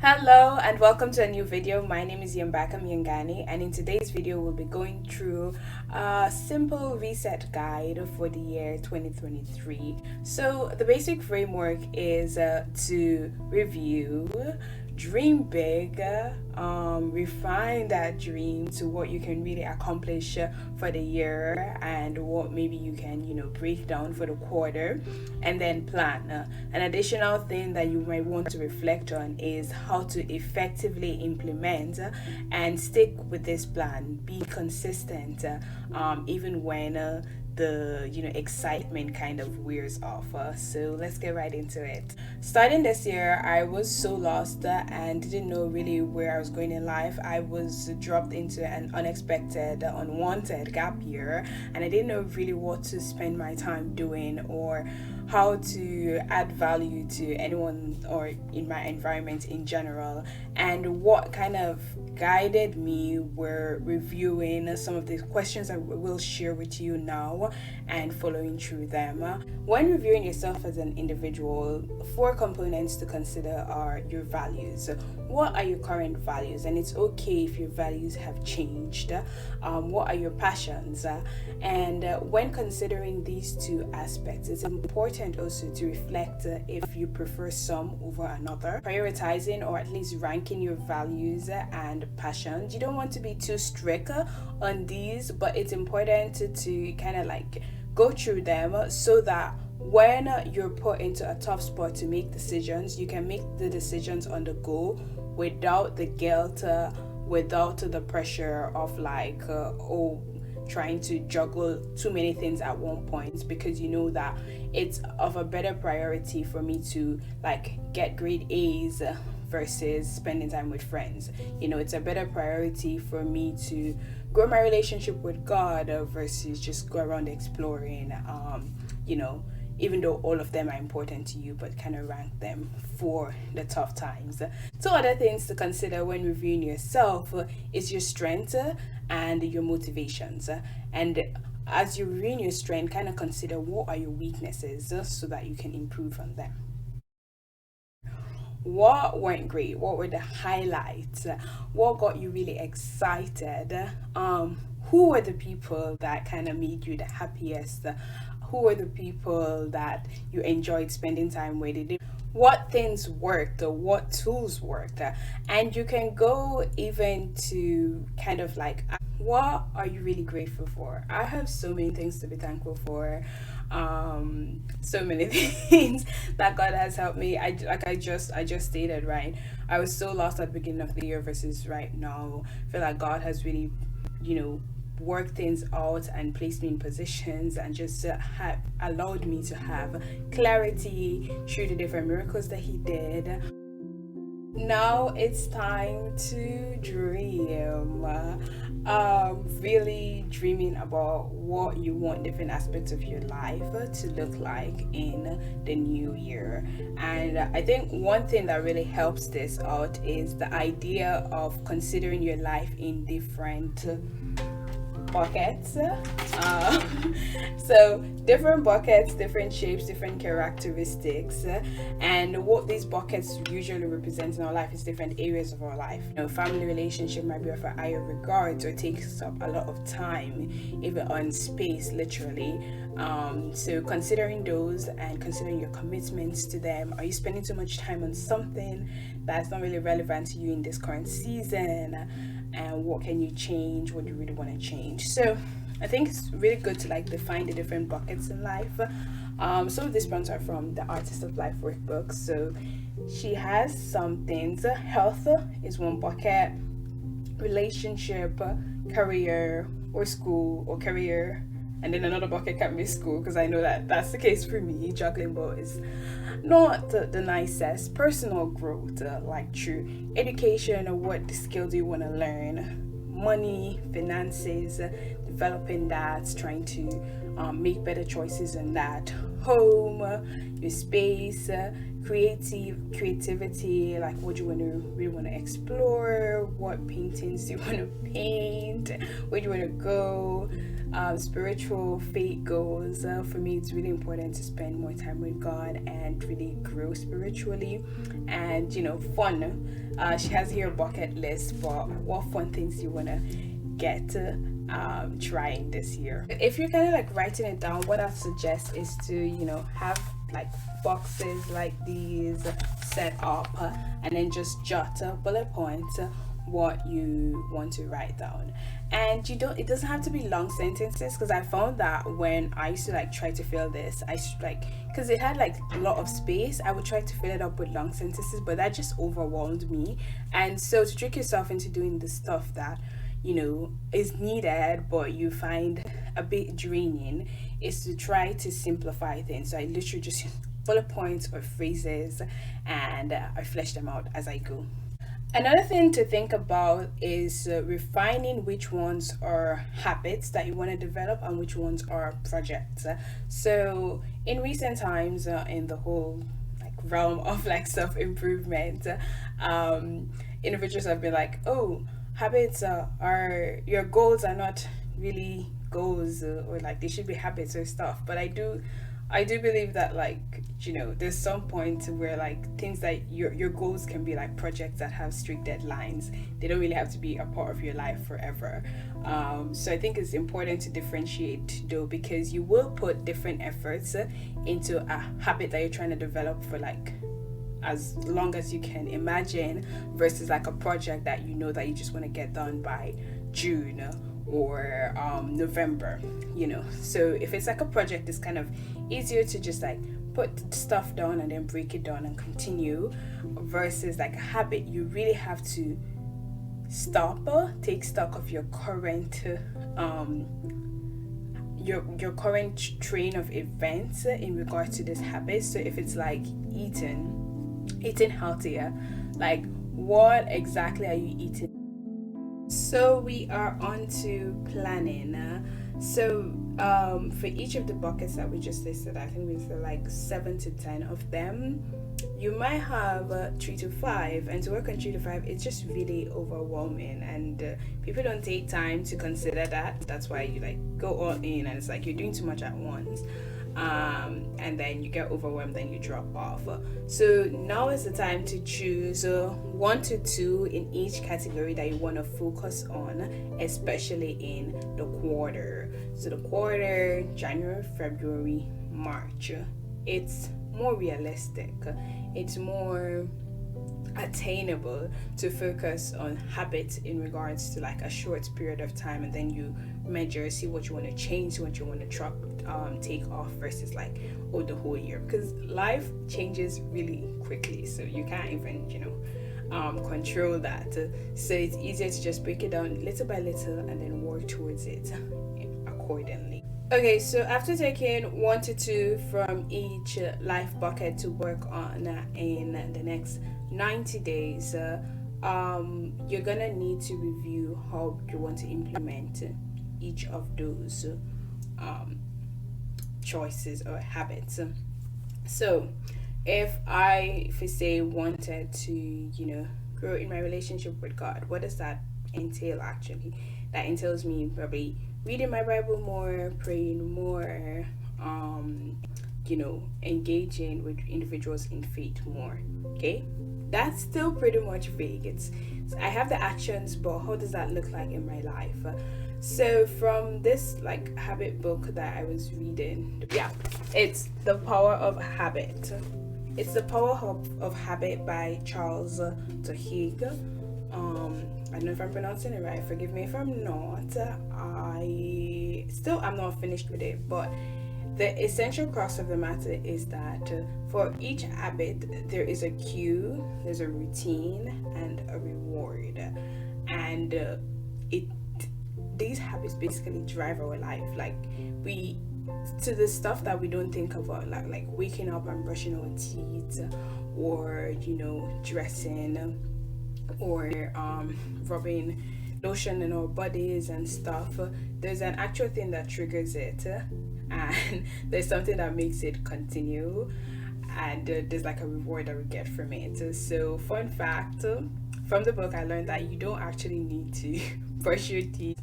Hello and welcome to a new video. My name is Nyanganiyambakam, and in today's video we'll be going through a simple reset guide for the year 2023. So the basic framework is to review, dream big, refine that dream to what you can really accomplish for the year and what maybe you can break down for the quarter, and then plan. An additional thing that you might want to reflect on is how to effectively implement and stick with this plan. Be consistent, even when the excitement kind of wears off. So let's get right into it. Starting this year, I was so lost and didn't know really where I was going in life. I was dropped into an unexpected, unwanted gap year, and I didn't know really what to spend my time doing or how to add value to anyone or in my environment in general. And what kind of guided me were reviewing some of the questions I will share with you now and following through them. When reviewing yourself as an individual, 4 components to consider are your values. What are your current values? And it's okay if your values have changed. What are your passions? And when considering these 2 aspects, it's important also to reflect if you prefer some over another. Prioritizing or at least ranking your values and passions. You don't want to be too strict on these, but it's important to kind of like go through them so that when you're put into a tough spot to make decisions, you can make the decisions on the go without the guilt, without the pressure of trying to juggle too many things at one point, because you know that it's of a better priority for me to get grade A's versus spending time with friends. It's a better priority for me to grow my relationship with God versus just go around exploring, even though all of them are important to you, but kind of rank them for the tough times. 2 other things to consider when reviewing yourself is your strength and your motivations. And as you review your strength, kind of consider what are your weaknesses so that you can improve on them. What went great? What were the highlights? What got you really excited? Who were the people that kind of made you the happiest? Who were the people that you enjoyed spending time with? What things worked or what tools worked? And you can go even to kind of what are you really grateful for? I have so many things to be thankful for. So many things that God has helped me. I just stated, right? I was so lost at the beginning of the year versus right now. I feel like God has really, work things out and placed me in positions and just allowed me to have clarity through the different miracles that he did. Now it's time to dream. Really dreaming about what you want different aspects of your life to look like in the new year. And I think one thing that really helps this out is the idea of considering your life in different buckets. So different buckets, different shapes, different characteristics, and what these buckets usually represent in our life is different areas of our life. Family relationship might be of a higher regard or takes up a lot of time, even on space, literally. So considering those and considering your commitments to them. Are you spending too much time on something that's not really relevant to you in this current season? And what can you change? What do you really want to change? So I think it's really good to define the different buckets in life. Some of these points are from the Artist of Life workbook. So she has some things. Health is one bucket, relationship, career, or school, or career. And then another bucket can be school, because I know that that's the case for me. Juggling both is not the nicest. Personal growth, true education, or what skill do you want to learn? Money, finances, developing that, trying to make better choices in that. Home, your space, creativity, what you really want to explore, what paintings do you want to paint, where do you want to go. Spiritual faith goals. For me, it's really important to spend more time with God and really grow spiritually. And fun. She has here a bucket list, but what fun things you want to get trying this year. If you're kind of like writing it down, what I suggest is to, you know, have like boxes like these set up and then just jot bullet points what you want to write down. And it doesn't have to be long sentences, because I found that when I used to like try to fill this, I should like, because it had like a lot of space, I would try to fill it up with long sentences, but that just overwhelmed me. And so to trick yourself into doing the stuff that, you know, is needed but you find a bit draining, is to try to simplify things. So I literally just use bullet points or phrases, and I flesh them out as I go. Another thing to think about is refining which ones are habits that you want to develop and which ones are projects. So in recent times, in the whole like realm of like self-improvement, individuals have been like, oh, habits are your goals are not really goals, or like they should be habits or stuff. But I do believe that, like, you know, there's some point where like things that your goals can be like projects that have strict deadlines. They don't really have to be a part of your life forever. So I think it's important to differentiate though, because you will put different efforts into a habit that you're trying to develop for like as long as you can imagine, versus like a project that you know that you just want to get done by June or November, you know. So if it's like a project, it's kind of easier to just like put stuff down and then break it down and continue, versus like a habit, you really have to stop, take stock of your current your current train of events in regards to this habit. So if it's like eating healthier, like what exactly are you eating? So we are on to planning. For each of the buckets that we just listed, I think we said like 7 to 10 of them. You might have 3 to 5, and to work on 3 to 5, it's just really overwhelming, and people don't take time to consider that. That's why you like go all in, and it's like you're doing too much at once. And then you get overwhelmed and you drop off. So now is the time to choose 1 to 2 in each category that you want to focus on, especially in the quarter. So the quarter, January, February, March, it's more realistic, it's more attainable to focus on habits in regards to like a short period of time, and then you measure, see what you want to change, what you want to take off, versus like the whole year, because life changes really quickly, so you can't even control that. So it's easier to just break it down little by little and then work towards it accordingly. Okay, so after taking 1 to 2 from each life bucket to work on in the next 90 days, you're gonna need to review how you want to implement each of those choices or habits. So if I say wanted to grow in my relationship with God, what does that entail? Actually, that entails me probably reading my Bible more, praying more, engaging with individuals in faith more. Okay, that's still pretty much vague. I have the actions, but how does that look like in my life? So from this like habit book that I was reading, it's The Power of Habit. It's The Power of Habit by Charles Duhigg. I don't know if I'm pronouncing it right. Forgive me if I'm not. I'm not finished with it, but the essential crux of the matter is that for each habit there is a cue, there's a routine, and a reward, and these habits basically drive our life. Like to the stuff that we don't think about, like waking up and brushing our teeth, or dressing, or rubbing lotion in our bodies and stuff. There's an actual thing that triggers it, and there's something that makes it continue, and there's like a reward that we get from it. So fun fact from the book, I learned that you don't actually need to brush your teeth.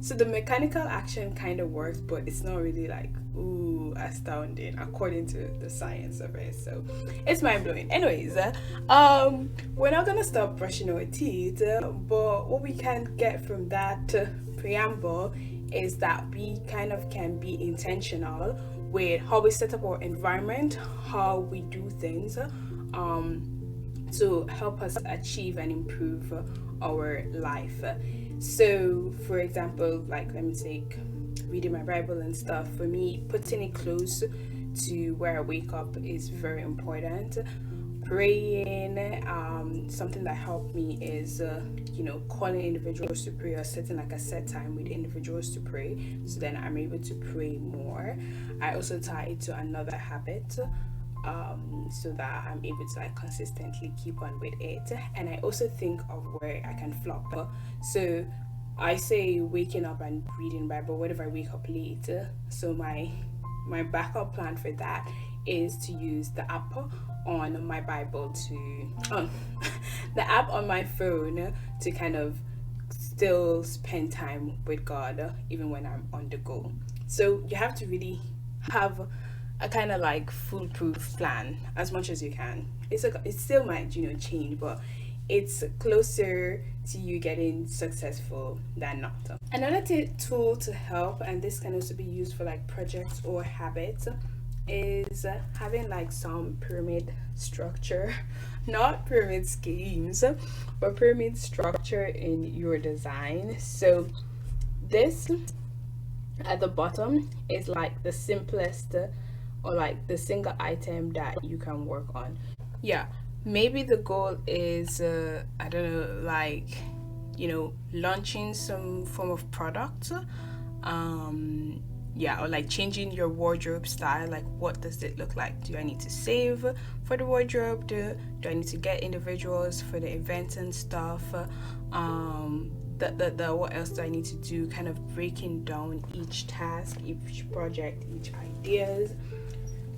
So the mechanical action kind of works, but it's not really like, ooh, so astounding according to the science of it. So it's mind-blowing. Anyways, we're not gonna stop brushing our teeth, but what we can get from that preamble is that we kind of can be intentional with how we set up our environment, how we do things, to help us achieve and improve our life. So, for example, like let me take reading my Bible and stuff. For me, putting it close to where I wake up is very important. Praying, something that helped me is calling individuals to pray or setting like a set time with individuals to pray, so then I'm able to pray more. I also tie it to another habit, so that I'm able to like consistently keep on with it. And I also think of where I can flop. So I say waking up and reading Bible. What if I wake up late? So my backup plan for that is to use the app on my Bible the app on my phone to kind of still spend time with God even when I'm on the go. So you have to really have a kind of like foolproof plan as much as you can. It still might change, but it's closer to you getting successful than not. Another tool to help, and this can also be used for like projects or habits, is having like some pyramid structure, not pyramid schemes, but pyramid structure in your design. So this at the bottom is like the simplest or like the single item that you can work on. Yeah, maybe the goal is I don't know, like launching some form of product, or like changing your wardrobe style. Like, what does it look like? Do I need to save for the wardrobe? Do I need to get individuals for the events and stuff? What else do I need to do? Kind of breaking down each task, each project, each ideas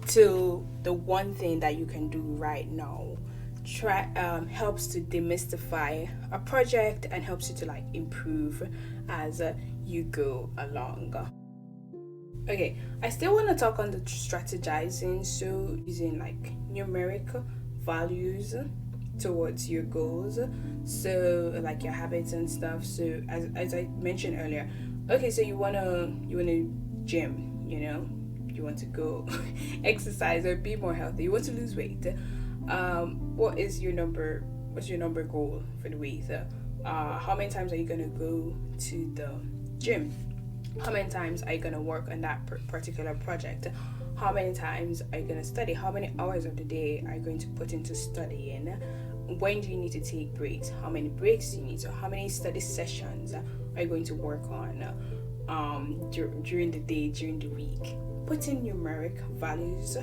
to the one thing that you can do right now. Helps to demystify a project and helps you to like improve as you go along. Okay, I still want to talk on the strategizing, so using like numeric values towards your goals, so like your habits and stuff. So as I mentioned earlier, okay, so you wanna gym, you want to go exercise or be more healthy, you want to lose weight. What's your number goal for the week? How many times are you gonna go to the gym? How many times are you gonna work on that particular project? How many times are you gonna study? How many hours of the day are you going to put into studying? When do you need to take breaks? How many breaks do you need? So how many study sessions are you going to work on during the day, during the week? Putting numeric values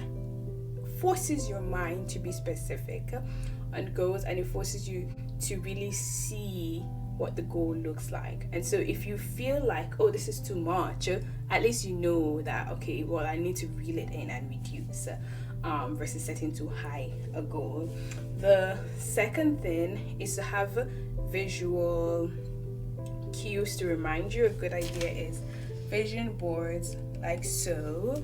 forces your mind to be specific on goals, and it forces you to really see what the goal looks like. And so if you feel like, oh, this is too much, at least you know that, okay, well, I need to reel it in and reduce, versus setting too high a goal. The second thing is to have visual cues to remind you. A good idea is vision boards, like so.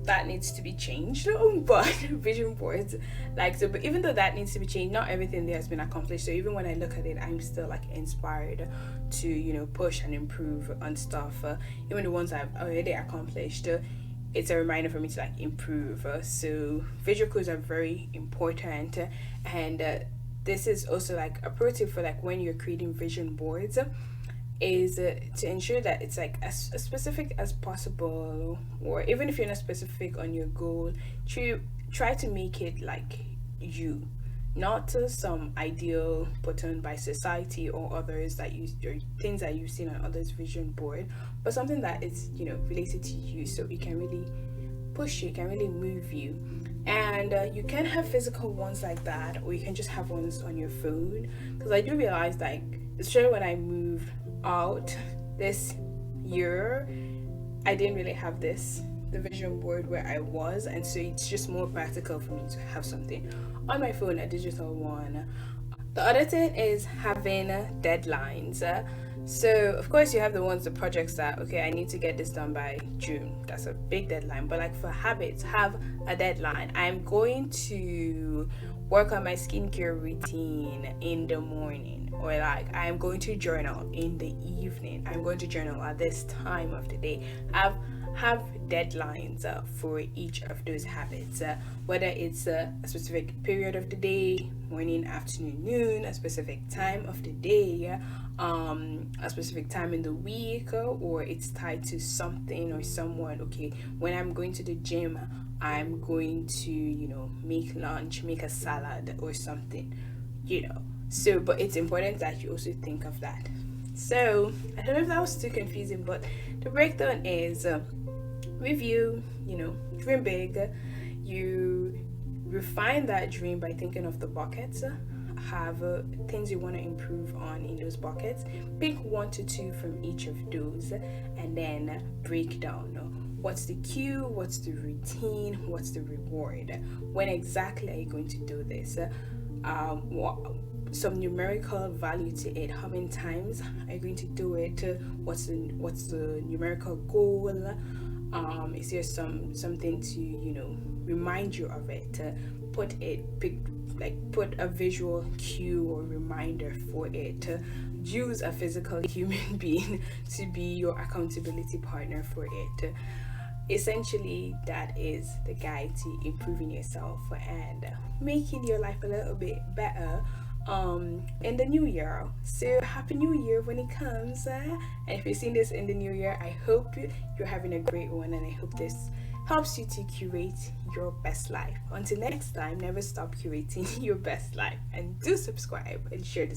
That needs to be changed, but vision boards like so. But even though that needs to be changed, not everything there has been accomplished. So even when I look at it, I'm still like inspired to push and improve on stuff. Even the ones I've already accomplished, it's a reminder for me to like improve. So visual cues are very important, and this is also like a pro tip for like when you're creating vision boards, is to ensure that it's like as specific as possible, or even if you're not specific on your goal, try to make it like you, not some ideal put on by society or others or things that you've seen on others' vision board, but something that is related to you, so it can really push you, it can really move you. And you can have physical ones like that, or you can just have ones on your phone, because I do realize, like, especially when I moved out this year, I didn't really have the vision board where I was, and so it's just more practical for me to have something on my phone, a digital one. The other thing is having deadlines. So of course you have the projects that, okay, I need to get this done by June. That's a big deadline. But like for habits, have a deadline. I'm going to work on my skincare routine in the morning, or like I'm going to journal in the evening. I'm going to journal at this time of the day. Have deadlines for each of those habits, whether it's a specific period of the day, morning, afternoon, noon, a specific time of the day, a specific time in the week, or it's tied to something or someone. Okay, when I'm going to the gym, I'm going to, make lunch, make a salad or something, so but it's important that you also think of that. So I don't know if that was too confusing, but the breakdown is, review, dream big. You refine that dream by thinking of the buckets. Have things you want to improve on in those buckets. Pick 1 to 2 from each of those, and then break down. What's the cue? What's the routine? What's the reward? When exactly are you going to do this? Some numerical value to it. How many times are you going to do it? What's the numerical goal? Is there something to remind you of it? Put a visual cue or reminder for it. Use a physical human being to be your accountability partner for it. Essentially, that is the guide to improving yourself and making your life a little bit better in the new year. So happy new year when it comes, and if you're seeing this in the new year, I hope you're having a great one, and I hope this helps you to curate your best life. Until next time, never stop curating your best life, and do subscribe and share this